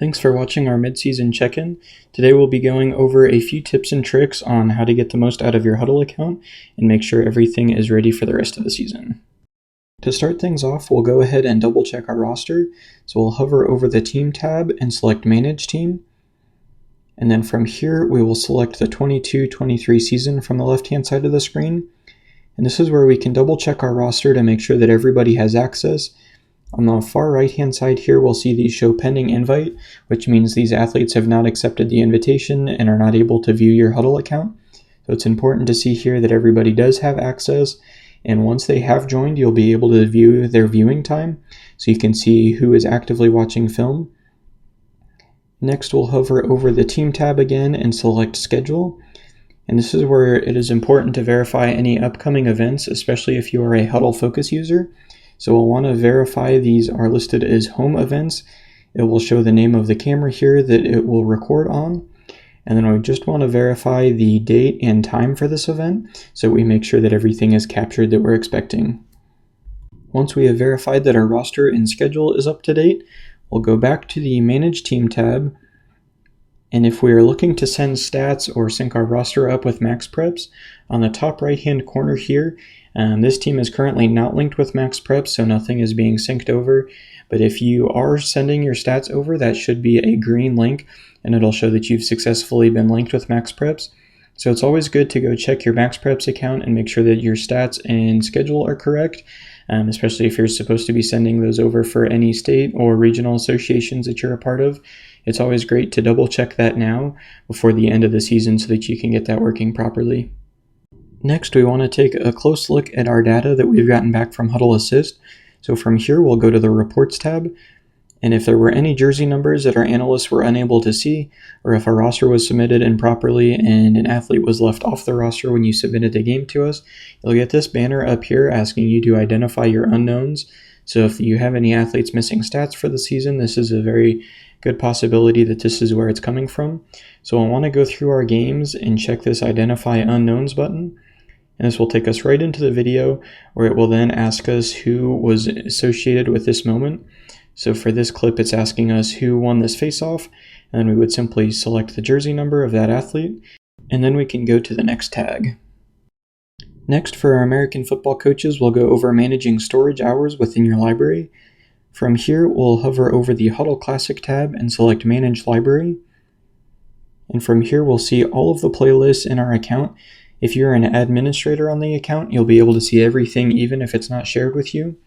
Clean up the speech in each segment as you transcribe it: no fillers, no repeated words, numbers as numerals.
Thanks for watching our mid-season check-in. Today we'll be going over a few tips and tricks on how to get the most out of your Hudl account and make sure everything is ready for the rest of the season. To start things off, we'll go ahead and double check our roster. So we'll hover over the Team tab and select Manage Team. And then from here, we will select the 22-23 season from the left-hand side of the screen. And this is where we can double check our roster to make sure that everybody has access. On the far right-hand side here, we'll see these show pending invite, which means these athletes have not accepted the invitation and are not able to view your Hudl account. So it's important to see here that everybody does have access, and once they have joined, you'll be able to view their viewing time, so you can see who is actively watching film. Next, we'll hover over the Team tab again and select Schedule. And this is where it is important to verify any upcoming events, especially if you are a Hudl Focus user. So we'll want to verify these are listed as home events. It will show the name of the camera here that it will record on. And then we just want to verify the date and time for this event, so we make sure that everything is captured that we're expecting. Once we have verified that our roster and schedule is up to date, we'll go back to the Manage Team tab. And if we are looking to send stats or sync our roster up with MaxPreps, on the top right-hand corner here, this team is currently not linked with MaxPreps, so nothing is being synced over. But if you are sending your stats over, that should be a green link, and it'll show that you've successfully been linked with MaxPreps. So it's always good to go check your MaxPreps account and make sure that your stats and schedule are correct, especially if you're supposed to be sending those over for any state or regional associations that you're a part of. It's always great to double check that now before the end of the season so that you can get that working properly. Next, we want to take a close look at our data that we've gotten back from Hudl Assist. So from here, we'll go to the Reports tab. And if there were any jersey numbers that our analysts were unable to see, or if a roster was submitted improperly and an athlete was left off the roster when you submitted the game to us, you'll get this banner up here asking you to identify your unknowns. So if you have any athletes missing stats for the season, this is a very good possibility that this is where it's coming from. So I want to go through our games and check this Identify Unknowns button. And this will take us right into the video where it will then ask us who was associated with this moment. So for this clip, it's asking us who won this face-off, and then we would simply select the jersey number of that athlete, and then we can go to the next tag. Next, for our American football coaches, we'll go over managing storage hours within your library. From here, we'll hover over the Hudl Classic tab and select Manage Library. And from here, we'll see all of the playlists in our account. If you're an administrator on the account, you'll be able to see everything even if it's not shared with you.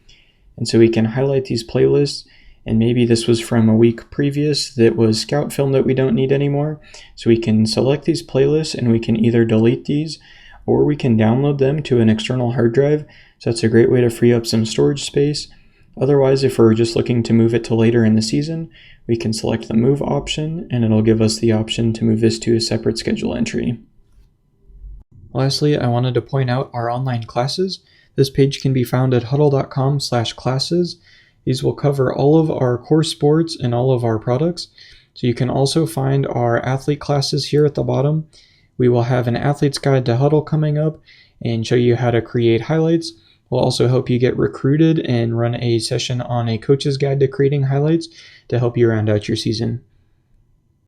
And so we can highlight these playlists, and maybe this was from a week previous that was scout film that we don't need anymore. So we can select these playlists and we can either delete these or we can download them to an external hard drive. So that's a great way to free up some storage space. Otherwise, if we're just looking to move it to later in the season, we can select the move option and it'll give us the option to move this to a separate schedule entry. Lastly, I wanted to point out our online classes. This page can be found at hudl.com/classes. These will cover all of our core sports and all of our products. So you can also find our athlete classes here at the bottom. We will have an athlete's guide to Hudl coming up and show you how to create highlights. We'll also help you get recruited and run a session on a coach's guide to creating highlights to help you round out your season.